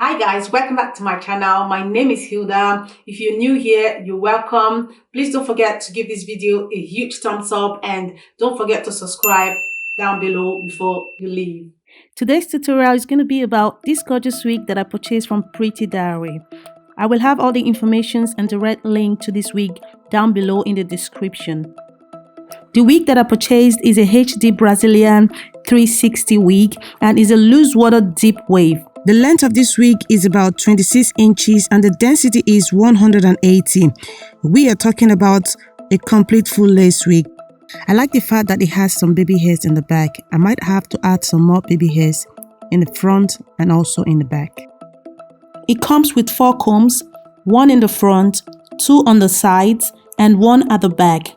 Hi guys, welcome back to my channel. My name is Hilda. If you're new here, you're welcome. Please don't forget to give this video a huge thumbs up and don't forget to subscribe down below before you leave. Today's tutorial is going to be about this gorgeous wig that I purchased from Pretty Diary. I will have all the information and direct link to this wig down below in the description. The wig that I purchased is a HD Brazilian 360 wig and is a loose water deep wave. The length of this wig is about 26 inches and the density is 180. We are talking about a complete full lace wig. I like the fact that it has some baby hairs in the back. I might have to add some more baby hairs in the front and also in the back. It comes with 4 combs, 1 in the front, 2 on the sides and 1 at the back.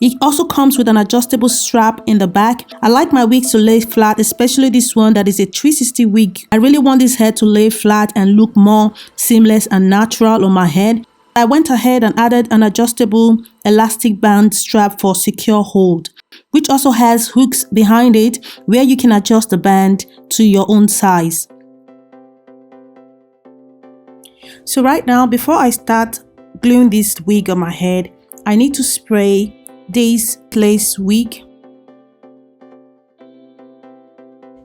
It also comes with an adjustable strap in the back. I like my wigs to lay flat, especially this one that is a 360 wig. I really want this head to lay flat and look more seamless and natural on my head. I went ahead and added an adjustable elastic band strap for secure hold, which also has hooks behind it where you can adjust the band to your own size. So right now, before I start gluing this wig on my head, I need to spray this lace wig.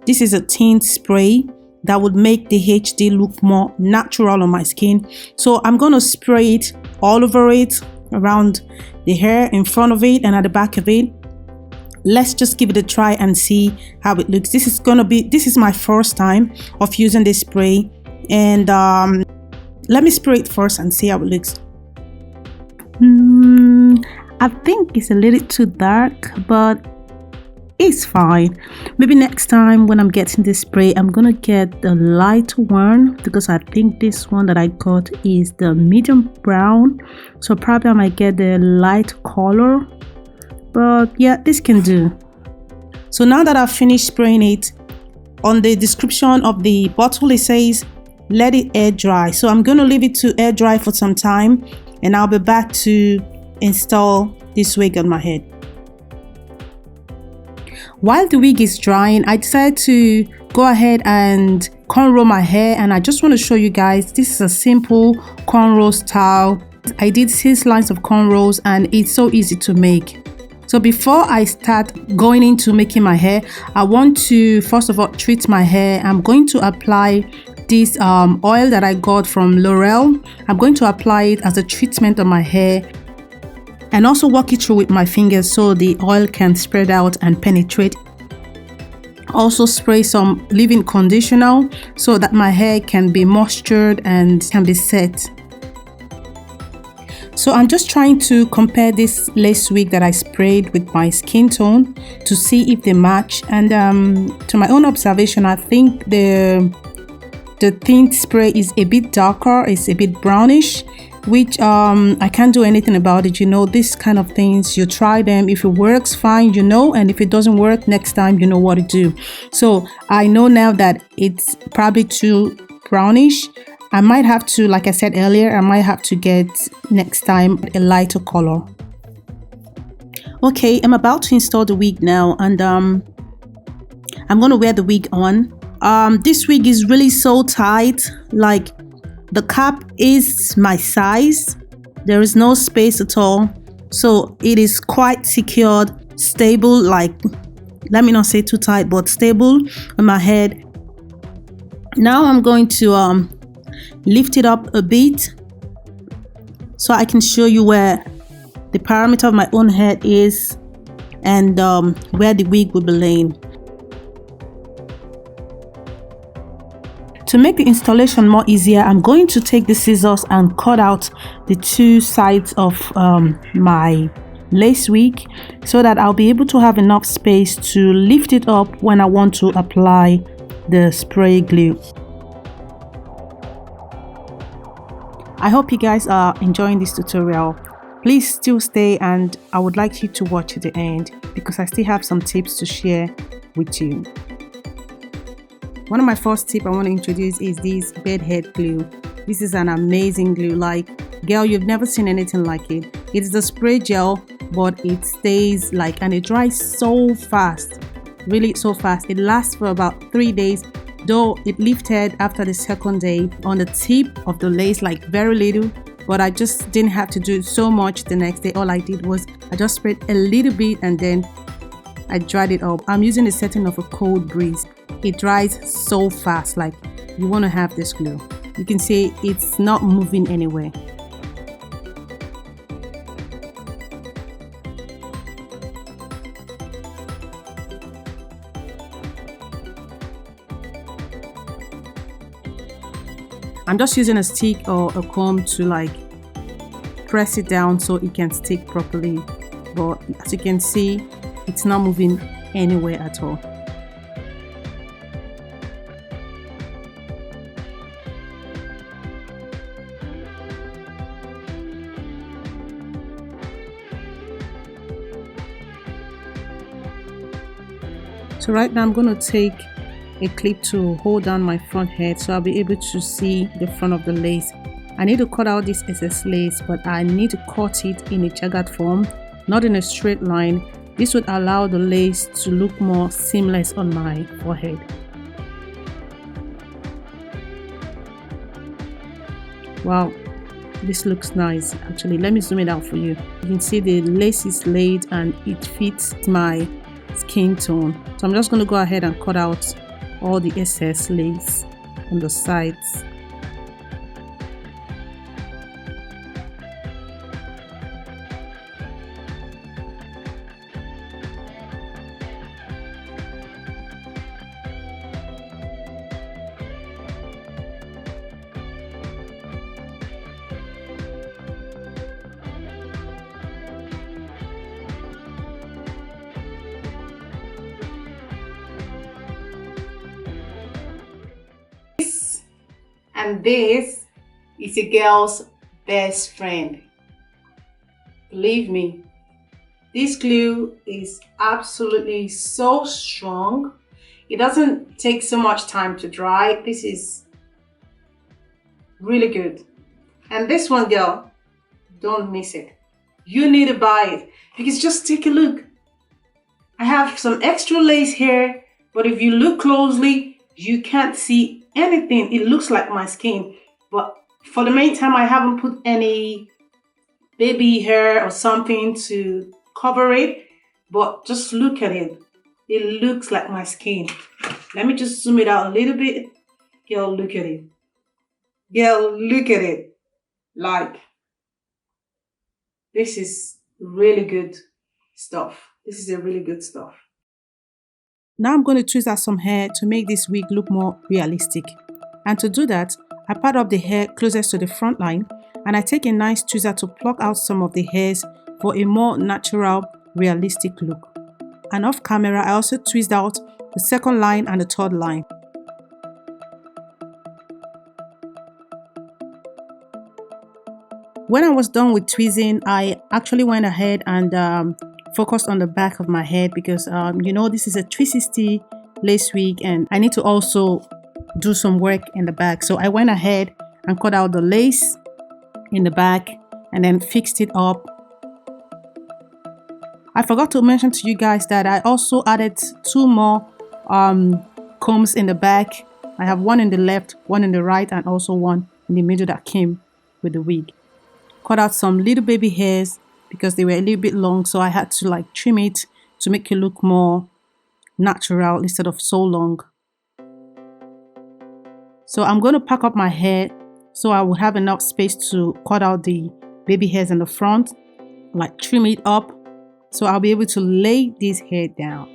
This is a tint spray that would make the HD look more natural on my skin. So I'm going to spray it all over it, around the hair, in front of it and at the back of it. Let's just give it a try and see how it looks. This is my first time of using this spray, and let me spray it first and see how it looks. I think it's a little too dark, but it's fine. Maybe next time when I'm getting this spray, I'm gonna get the light one because I think this one that I got is the medium brown. So probably I might get the light color, but yeah, this can do. So now that I've finished spraying it, on the description of the bottle it says let it air dry. So I'm gonna leave it to air dry for some time and I'll be back to install this wig on my head. While the wig is drying, I decided to go ahead and cornrow my hair, and I just want to show you guys this is a simple cornrow style. I did 6 lines of cornrows and it's so easy to make. So before I start going into making my hair, I want to first of all treat my hair. I'm going to apply this oil that I got from L'Oreal. I'm going to apply it as a treatment on my hair and also walk it through with my fingers so the oil can spread out and penetrate. Also spray some leave-in conditioner so that my hair can be moistured and can be set. So I'm just trying to compare this lace wig that I sprayed with my skin tone to see if they match, and to my own observation, I think the tint spray is a bit darker, it's a bit brownish, which I can't do anything about it. You know, this kind of things, you try them. If it works, fine, you know, and if it doesn't work, next time you know what to do. So I know now that it's probably too brownish. I might have to, like I said earlier, I might have to get next time a lighter color. Okay, I'm about to install the wig now, and I'm gonna wear the wig on. This wig is really so tight, like the cap is my size. There is no space at all. So it is quite secured, stable, like, let me not say too tight, but stable on my head. Now I'm going to lift it up a bit so I can show you where the parameter of my own head is and where the wig will be laying. To make the installation more easier, I'm going to take the scissors and cut out the 2 sides of my lace wig so that I'll be able to have enough space to lift it up when I want to apply the spray glue. I hope you guys are enjoying this tutorial. Please still stay, and I would like you to watch to the end because I still have some tips to share with you. One of my first tips I want to introduce is this bed head glue. This is an amazing glue. Like, girl, you've never seen anything like it. It's the spray gel, but it stays like, and it dries so fast. really so fast. It lasts for about 3 days, though it lifted after the second day on the tip of the lace, like very little, but I just didn't have to do so much the next day. All I did was I just sprayed a little bit and then I dried it up. I'm using the setting of a cold breeze. It dries so fast, like you want to have this glue. You can see it's not moving anywhere. I'm just using a stick or a comb to like press it down so it can stick properly, but as you can see, it's not moving anywhere at all. So right now I'm going to take a clip to hold down my front head so I'll be able to see the front of the lace. I need to cut out this excess lace, but I need to cut it in a jagged form, not in a straight line. This would allow the lace to look more seamless on my forehead. Wow, this looks nice. Actually, let me zoom it out for you. You can see the lace is laid and it fits my skin tone. So I'm just going to go ahead and cut out all the excess lace on the sides. And this is a girl's best friend. Believe me, this glue is absolutely so strong. It doesn't take so much time to dry. This is really good. And this one, girl, don't miss it. You need to buy it because just take a look. I have some extra lace here, but if you look closely, you can't see anything. It looks like my skin, but for the meantime I haven't put any baby hair or something to cover it, but just look at it. It looks like my skin. Let me just zoom it out a little bit. Girl, look at it. Girl, look at it. Like, this is really good stuff. This is a really good stuff. Now I'm going to tweeze out some hair to make this wig look more realistic. And to do that, I part up the hair closest to the front line and I take a nice tweezer to pluck out some of the hairs for a more natural, realistic look. And off camera, I also tweezed out the second line and the third line. When I was done with tweezing, I actually went ahead and focused on the back of my head because you know, this is a 360 lace wig and I need to also do some work in the back. So I went ahead and cut out the lace in the back and then fixed it up. I forgot to mention to you guys that I also added 2 more combs in the back. I have one in the left, one in the right, and also one in the middle that came with the wig. Cut out some little baby hairs because they were a little bit long, so I had to like trim it to make it look more natural instead of so long. So I'm going to pack up my hair so I will have enough space to cut out the baby hairs in the front, like trim it up, so I'll be able to lay this hair down.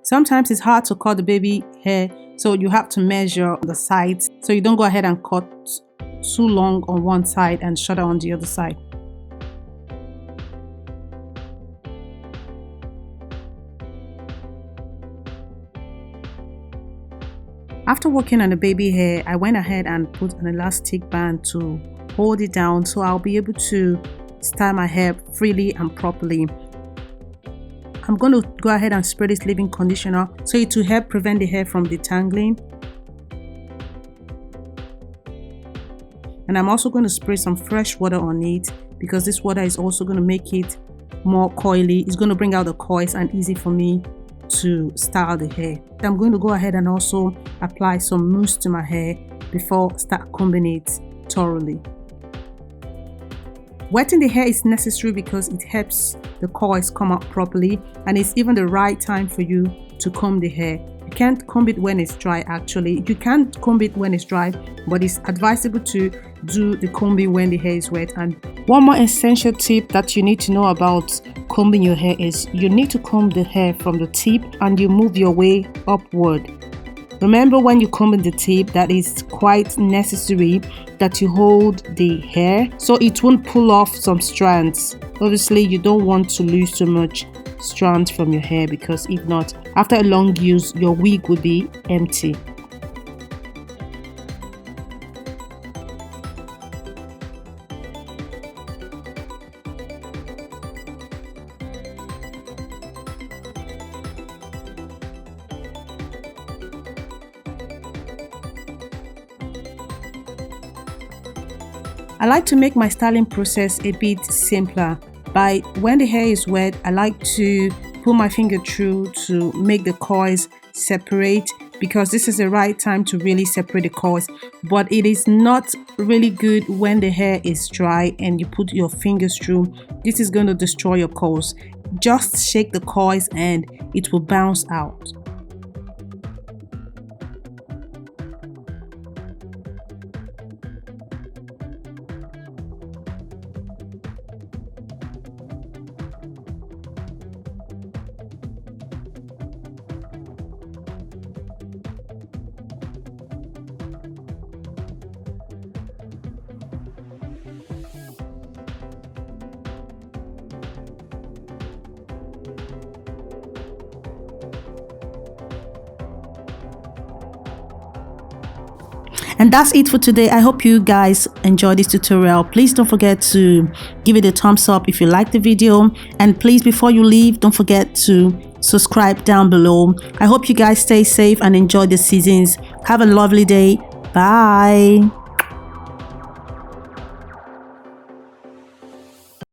Sometimes it's hard to cut the baby hair, so you have to measure the sides so you don't go ahead and cut too long on one side and shorter on the other side. After working on the baby hair, I went ahead and put an elastic band to hold it down so I'll be able to style my hair freely and properly. I'm going to go ahead and spray this leave-in conditioner so it will help prevent the hair from detangling. And I'm also going to spray some fresh water on it because this water is also going to make it more coily. It's going to bring out the coils and easy for me to style the hair. I'm going to go ahead and also apply some mousse to my hair before start combing it thoroughly. Wetting the hair is necessary because it helps the coils come out properly, and it's even the right time for you to comb the hair. You can't comb it when it's dry. Actually, you can't comb it when it's dry, but it's advisable to do the combing when the hair is wet. And one more essential tip that you need to know about combing your hair is you need to comb the hair from the tip and you move your way upward. Remember, when you comb the tip, that is quite necessary that you hold the hair so it won't pull off some strands. Obviously, you don't want to lose too much strands from your hair, because if not, after a long use, your wig will be empty. I like to make my styling process a bit simpler. When the hair is wet, I like to put my finger through to make the coils separate, because this is the right time to really separate the coils. But it is not really good when the hair is dry and you put your fingers through. This is going to destroy your coils. Just shake the coils and it will bounce out. And that's it for today. I hope you guys enjoyed this tutorial. Please don't forget to give it a thumbs up if you like the video, and please, before you leave, don't forget to subscribe down below. I hope you guys stay safe and enjoy the seasons. Have a lovely day. Bye.